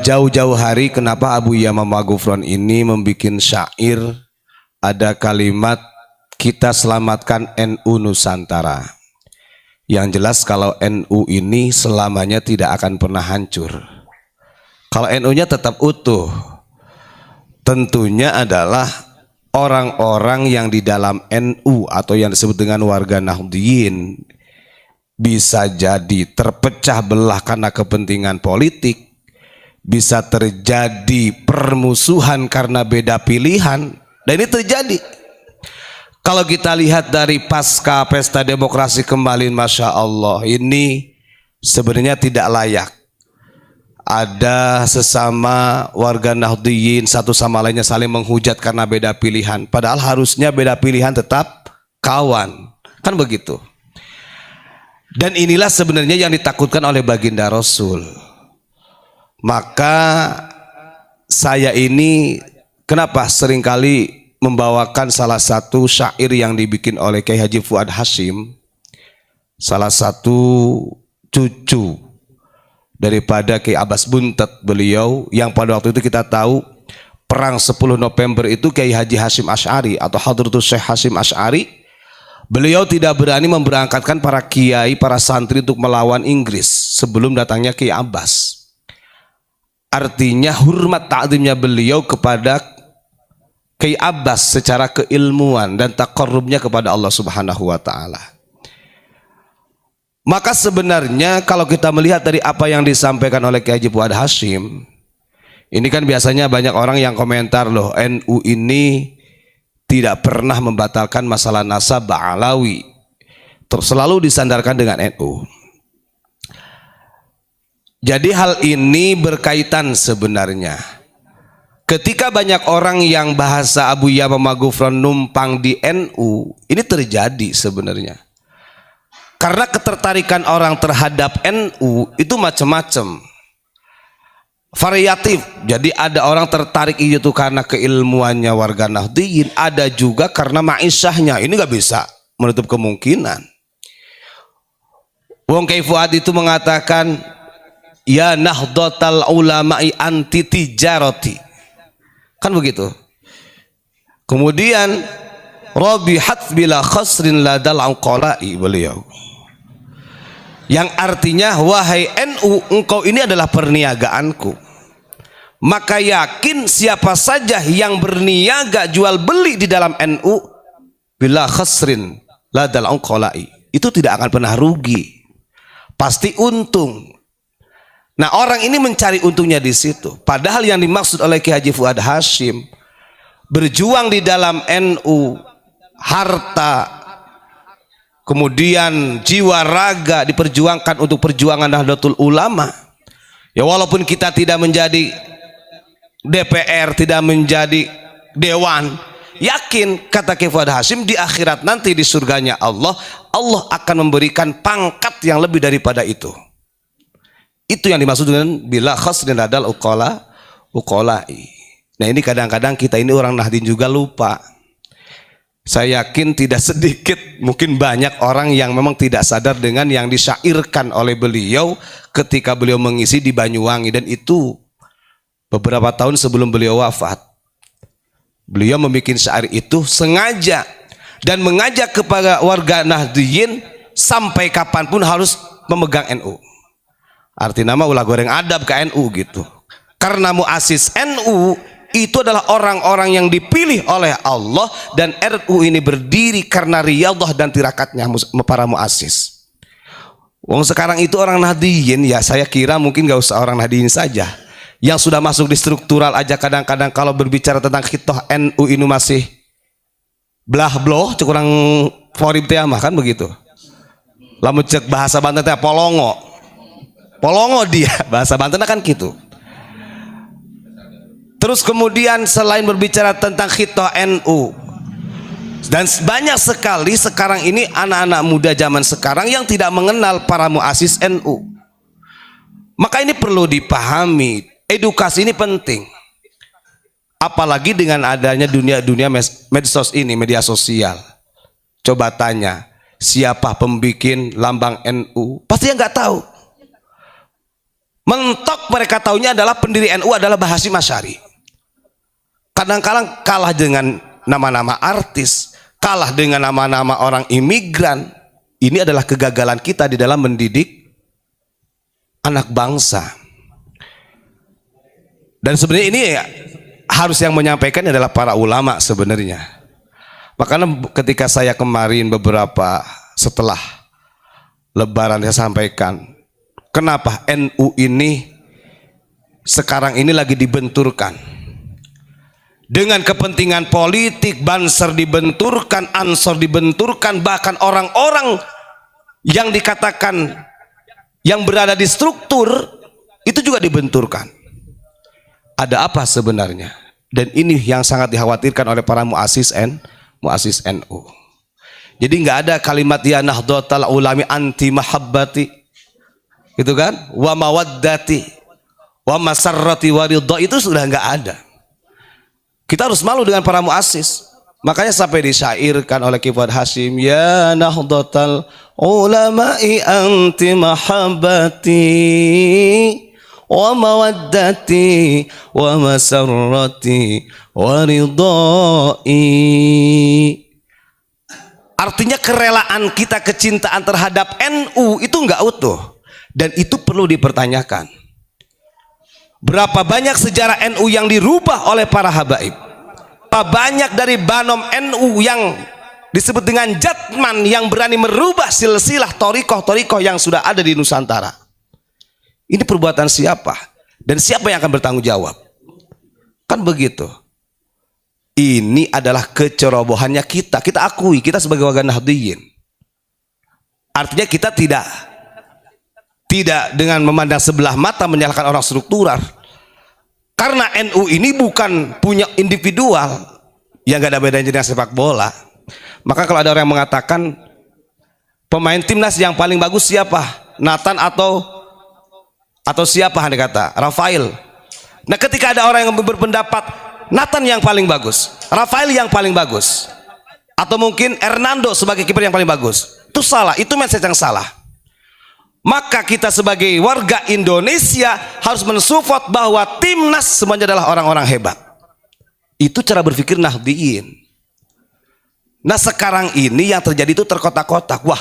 Jauh-jauh hari kenapa Abu Yamamah Gufron ini membuat syair, ada kalimat kita selamatkan NU Nusantara. Yang jelas kalau NU ini selamanya tidak akan pernah hancur. Kalau NU-nya tetap utuh, tentunya adalah orang-orang yang di dalam NU atau yang disebut dengan warga Nahdliyin bisa jadi terpecah belah karena kepentingan politik, bisa terjadi permusuhan karena beda pilihan, dan ini terjadi. Kalau kita lihat dari pasca pesta demokrasi kembali, Masya Allah, ini sebenarnya tidak layak ada sesama warga Nahdliyin satu sama lainnya saling menghujat karena beda pilihan, padahal harusnya beda pilihan tetap kawan, kan begitu. Dan inilah sebenarnya yang ditakutkan oleh baginda Rasul. Maka saya ini kenapa seringkali membawakan salah satu syair yang dibikin oleh Kiai Haji Fuad Hasyim, salah satu cucu daripada Kiai Abbas Buntet beliau, yang pada waktu itu kita tahu perang 10 November itu Kiai Haji Hasyim Asy'ari atau Hadratus Syekh Hasyim Asy'ari, beliau tidak berani memberangkatkan para kiai, para santri untuk melawan Inggris sebelum datangnya Kiai Abbas. Artinya hormat ta'zimnya beliau kepada Kiai Abbas secara keilmuan dan taqarrubnya kepada Allah Subhanahu wa taala. Maka sebenarnya kalau kita melihat dari apa yang disampaikan oleh Kiai Haji Fuad Hasyim, ini kan biasanya banyak orang yang komentar, loh NU ini tidak pernah membatalkan masalah nasab Ba'alawi, terus selalu disandarkan dengan NU. Jadi hal ini berkaitan sebenarnya. Ketika banyak orang yang bahasa Abu Yamamah Gufron numpang di NU, ini terjadi sebenarnya. Karena ketertarikan orang terhadap NU itu macam-macam, variatif. Jadi ada orang tertarik itu karena keilmuannya warga Nahdliyin, ada juga karena ma'isyahnya. Ini nggak bisa menutup kemungkinan. Wong Kiai Fuad itu mengatakan, ya nahdlatal ulama'i anti tijarati, kan begitu. Kemudian rabihat bila khasrin ladal uqala'i, beliau yang artinya, wahai NU, engkau ini adalah perniagaanku, maka yakin siapa saja yang berniaga jual beli di dalam NU bila khasrin ladal uqala'i, itu tidak akan pernah rugi, pasti untung. Nah, orang ini mencari untungnya di situ. Padahal yang dimaksud oleh Kiai Haji Fuad Hasyim, berjuang di dalam NU, harta, kemudian jiwa raga diperjuangkan untuk perjuangan Nahdlatul Ulama. Ya walaupun kita tidak menjadi DPR, tidak menjadi dewan, yakin kata Kiai Fuad Hasyim di akhirat nanti di surganya Allah, Allah akan memberikan pangkat yang lebih daripada itu. Itu yang dimaksud dengan bila khasrin ladal uqala'i. Nah, ini kadang-kadang kita ini orang Nahdliyin juga lupa. Saya yakin tidak sedikit, mungkin banyak orang yang memang tidak sadar dengan yang disyairkan oleh beliau ketika beliau mengisi di Banyuwangi, dan itu beberapa tahun sebelum beliau wafat. Beliau membuat syair itu sengaja dan mengajak kepada warga Nahdliyin sampai kapanpun harus memegang NU. Arti nama ulah goreng adab ke NU gitu. Karena muassis NU itu adalah orang-orang yang dipilih oleh Allah, dan RU ini berdiri karena riyadhah dan tirakatnya para muassis. Wong sekarang itu orang Nahdliyin, ya saya kira mungkin gak usah orang Nahdliyin saja, yang sudah masuk di struktural aja kadang-kadang kalau berbicara tentang khitoh NU ini masih belah bloh kurang forib mah, kan begitu. Lamun cek bahasa Banten teh polongo dia bahasa Banten kan gitu. Terus kemudian selain berbicara tentang khitoh NU, dan banyak sekali sekarang ini anak-anak muda zaman sekarang yang tidak mengenal para muassis NU. Maka ini perlu dipahami, edukasi ini penting. Apalagi dengan adanya dunia medsos ini, media sosial. Coba tanya, siapa pembikin lambang NU? Pasti yang nggak tahu. Mentok mereka taunya adalah pendiri NU adalah Mbah Hasyim Asy'ari. Kadang-kadang kalah dengan nama-nama artis, kalah dengan nama-nama orang imigran. Ini adalah kegagalan kita di dalam mendidik anak bangsa. Dan sebenarnya ini harus yang menyampaikan adalah para ulama sebenarnya. Makanya ketika saya kemarin beberapa setelah Lebaran saya sampaikan, kenapa NU ini sekarang ini lagi dibenturkan dengan kepentingan politik, Banser dibenturkan, Ansor dibenturkan, bahkan orang-orang yang dikatakan yang berada di struktur itu juga dibenturkan. Ada apa sebenarnya? Dan ini yang sangat dikhawatirkan oleh para muassis NU. Jadi nggak ada kalimat ya Nahdlatul Ulama anti mahabbati, gitu kan? Wa mawaddati, wa masarrati wa ridha, itu sudah nggak ada. Kita harus malu dengan para muassis. Makanya sampai disyairkan oleh Ki Fuad Hasyim, ya Nahdlatul Ulama'i anti mahabbati wa mawaddati wa masarrati wa ridai. Artinya kerelaan kita, kecintaan terhadap NU itu enggak utuh, dan itu perlu dipertanyakan. Berapa banyak sejarah NU yang dirubah oleh para habaib? Berapa banyak dari banom NU yang disebut dengan jatman yang berani merubah silsilah torikoh-torikoh yang sudah ada di Nusantara? Ini perbuatan siapa? Dan siapa yang akan bertanggung jawab? Kan begitu. Ini adalah kecerobohannya kita. Kita akui, kita sebagai warga Nahdliyin. Artinya kita tidak dengan memandang sebelah mata menyalahkan orang struktural. Karena NU ini bukan punya individual yang gak ada bedanya dengan sepak bola. Maka kalau ada orang yang mengatakan pemain timnas yang paling bagus siapa? Nathan atau siapa, Anda kata Rafael. Nah, ketika ada orang yang berpendapat Nathan yang paling bagus, Rafael yang paling bagus, atau mungkin Hernando sebagai kiper yang paling bagus, itu salah, itu mindset yang salah. Maka kita sebagai warga Indonesia harus mensupport bahwa timnas semuanya adalah orang-orang hebat. Itu cara berpikir Nahdliyin. Nah, sekarang ini yang terjadi itu terkotak-kotak. Wah,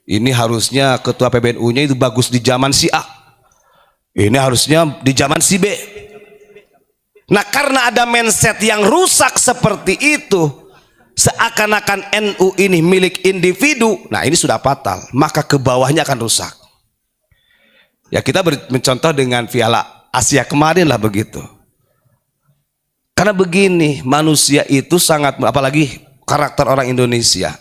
ini harusnya ketua PBNU-nya itu bagus di zaman si A, ini harusnya di zaman si B. Nah, karena ada mindset yang rusak seperti itu, seakan-akan NU ini milik individu, nah ini sudah fatal, maka ke bawahnya akan rusak. Ya, kita mencontoh dengan Piala Asia kemarin lah begitu. Karena begini, manusia itu sangat, apalagi karakter orang Indonesia,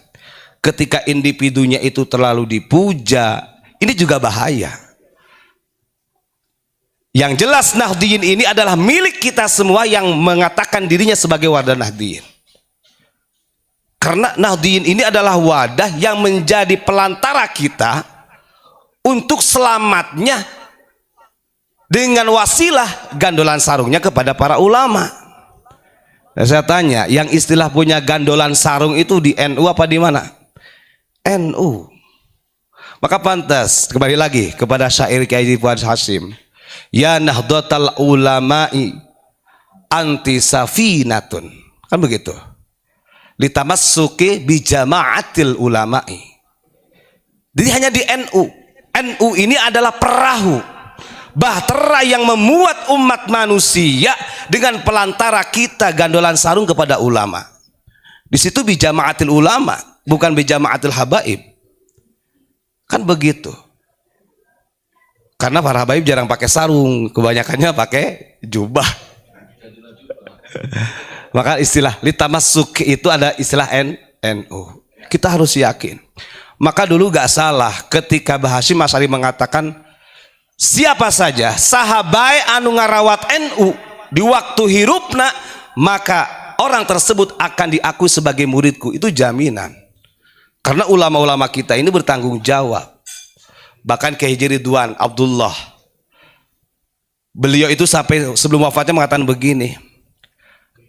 ketika individunya itu terlalu dipuja, ini juga bahaya. Yang jelas Nahdliyin ini adalah milik kita semua yang mengatakan dirinya sebagai wadah Nahdliyin. Karena Nahdliyin ini adalah wadah yang menjadi pelantara kita untuk selamatnya dengan wasilah gandolan sarungnya kepada para ulama. Nah, saya tanya, yang istilah punya gandolan sarung itu di NU apa di mana? NU. Maka pantas kembali lagi kepada syair Kiai Fuad Hasyim, ya Nahdlatul Ulama'i anti safinatun, kan begitu, litamassuki bi jama'atil ulama'i. Jadi hanya di NU ini adalah perahu bahtera yang memuat umat manusia dengan pelantara kita gandolan sarung kepada ulama. Di situ bi jama'atil ulama, bukan bi jama'atil habaib. Kan begitu. Karena para habaib jarang pakai sarung, kebanyakannya pakai jubah. Maka istilah litamasuk itu ada istilah NU. Kita harus yakin. Maka dulu gak salah ketika Mbah Hasyim Asy'ari mengatakan siapa saja sahabai anu ngarawat NU di waktu hirupna, maka orang tersebut akan diakui sebagai muridku. Itu jaminan. Karena ulama-ulama kita ini bertanggung jawab. Bahkan Kiai Haji Ridwan Abdullah, beliau itu sampai sebelum wafatnya mengatakan begini,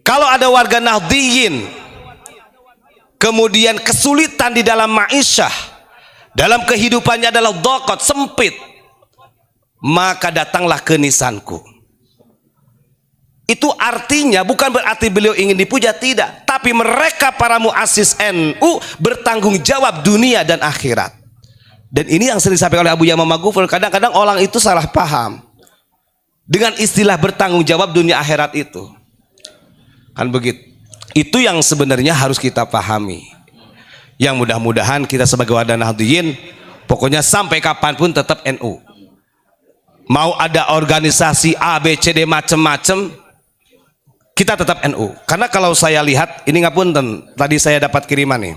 kalau ada warga Nahdliyin kemudian kesulitan di dalam ma'isyah, dalam kehidupannya adalah dhaqat, sempit, maka datanglah ke nisanku. Itu artinya bukan berarti beliau ingin dipuja, tidak, tapi mereka para muassis NU bertanggung jawab dunia dan akhirat. Dan ini yang sering disampaikan oleh Abu Yama Maghfur. Kadang-kadang orang itu salah paham dengan istilah bertanggung jawab dunia akhirat itu. Kan begitu. Itu yang sebenarnya harus kita pahami. Yang mudah-mudahan kita sebagai wadah Nahdliyin pokoknya sampai kapanpun tetap NU. Mau ada organisasi A, B, C, D macem-macem, kita tetap NU. Karena kalau saya lihat, ini ngapunten, tadi saya dapat kiriman nih.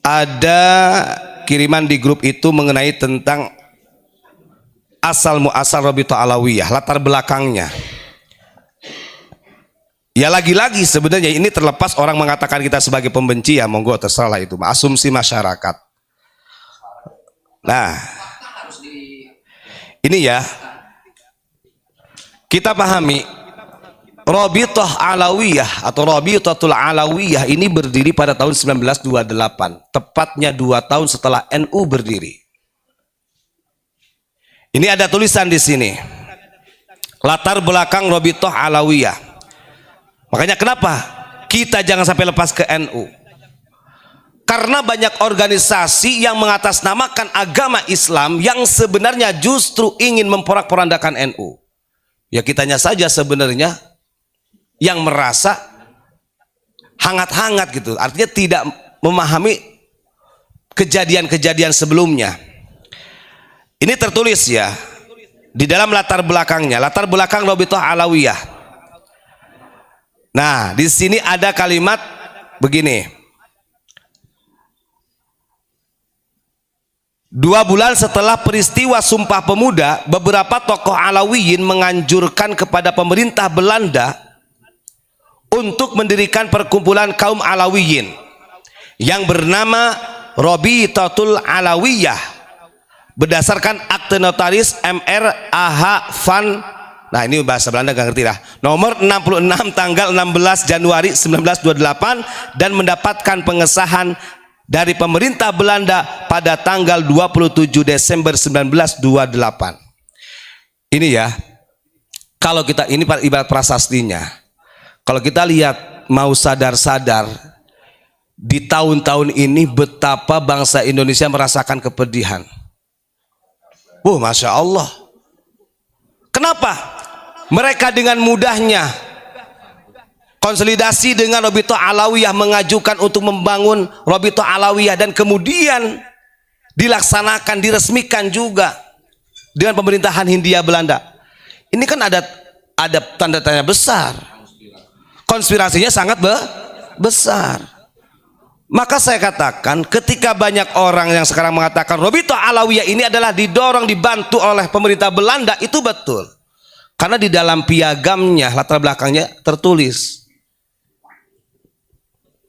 Ada kiriman di grup itu mengenai tentang asal muasal Rabithah Alawiyah, latar belakangnya. Ya lagi-lagi sebenarnya ini terlepas orang mengatakan kita sebagai pembenci, ya monggo terserah itu, asumsi masyarakat. Nah, ini ya, kita pahami Rabithah Alawiyah atau Rabithatul Alawiyah ini berdiri pada tahun 1928, tepatnya 2 tahun setelah NU berdiri. Ini ada tulisan di sini, latar belakang Rabithah Alawiyah. Makanya kenapa kita jangan sampai lepas ke NU? Karena banyak organisasi yang mengatasnamakan agama Islam yang sebenarnya justru ingin memporak-porandakan NU. Ya kitanya saja sebenarnya yang merasa hangat-hangat gitu, artinya tidak memahami kejadian-kejadian sebelumnya. Ini tertulis ya di dalam latar belakangnya, latar belakang Rabithah Alawiyah. Nah, di sini ada kalimat begini. 2 bulan setelah peristiwa Sumpah Pemuda, beberapa tokoh Alawiyin menganjurkan kepada pemerintah Belanda untuk mendirikan perkumpulan kaum Alawiyin yang bernama Rabithatul Alawiyah berdasarkan akte notaris Mr. A.H. van, nah ini bahasa Belanda gak ngerti lah, nomor 66 tanggal 16 Januari 1928 dan mendapatkan pengesahan dari pemerintah Belanda pada tanggal 27 Desember 1928. Ini ya, kalau kita ini ibarat prasastinya, kalau kita lihat mau sadar-sadar di tahun-tahun ini betapa bangsa Indonesia merasakan kepedihan. Masya Allah. Kenapa? Mereka dengan mudahnya konsolidasi dengan Rabithah Alawiyah, mengajukan untuk membangun Rabithah Alawiyah, dan kemudian dilaksanakan, diresmikan juga dengan pemerintahan Hindia Belanda. Ini kan ada tanda tanya besar, konspirasinya sangat besar. Maka saya katakan, ketika banyak orang yang sekarang mengatakan Rabithah Alawiyah ini adalah didorong, dibantu oleh pemerintah Belanda, itu betul. Karena di dalam piagamnya, latar belakangnya tertulis.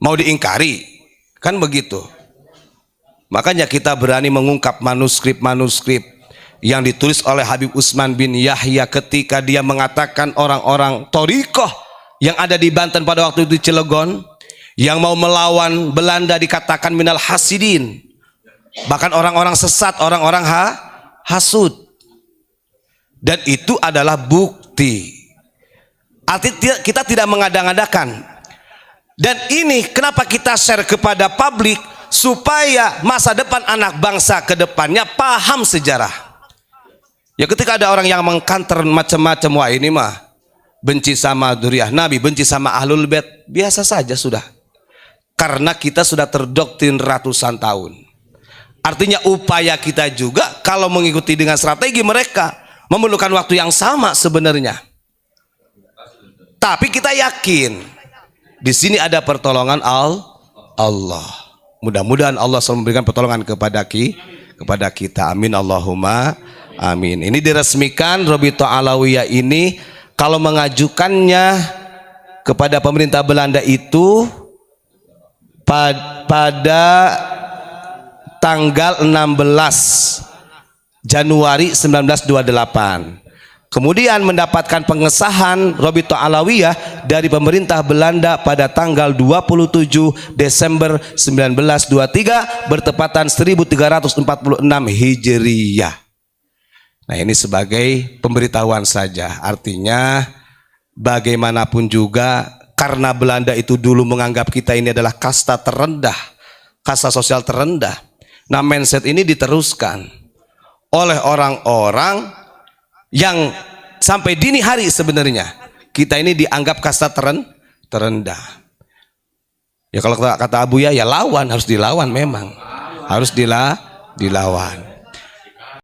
Mau diingkari, kan begitu. Makanya kita berani mengungkap manuskrip-manuskrip yang ditulis oleh Habib Utsman bin Yahya ketika dia mengatakan orang-orang Thariqah yang ada di Banten pada waktu itu di Cilegon, yang mau melawan Belanda dikatakan minal hasidin, bahkan orang-orang sesat, orang-orang hasud. Dan itu adalah bukti. Artinya kita tidak mengada-ngadakan. Dan ini kenapa kita share kepada publik, supaya masa depan anak bangsa ke depannya paham sejarah. Ya ketika ada orang yang mengkanter macam-macam, wah ini mah benci sama dzurriyyah Nabi, benci sama Ahlul Bait, biasa saja sudah. Karena kita sudah terdoktrin ratusan tahun. Artinya upaya kita juga kalau mengikuti dengan strategi mereka memerlukan waktu yang sama sebenarnya. Tapi kita yakin di sini ada pertolongan Allah. Mudah-mudahan Allah selalu memberikan pertolongan kepada kita. Amin Allahumma amin. Ini diresmikan Rabithah Alawiyah ini, kalau mengajukannya kepada pemerintah Belanda itu pada tanggal 16 Januari 1928. Kemudian mendapatkan pengesahan Robito Alawiyah dari pemerintah Belanda pada tanggal 27 Desember 1923 bertepatan 1346 Hijriyah. Nah, ini sebagai pemberitahuan saja. Artinya bagaimanapun juga karena Belanda itu dulu menganggap kita ini adalah kasta terendah, kasta sosial terendah. Nah, mindset ini diteruskan oleh orang-orang yang sampai dini hari sebenarnya kita ini dianggap kasta terendah. Ya kalau kata Abuya ya lawan, harus dilawan, memang harus dilawan.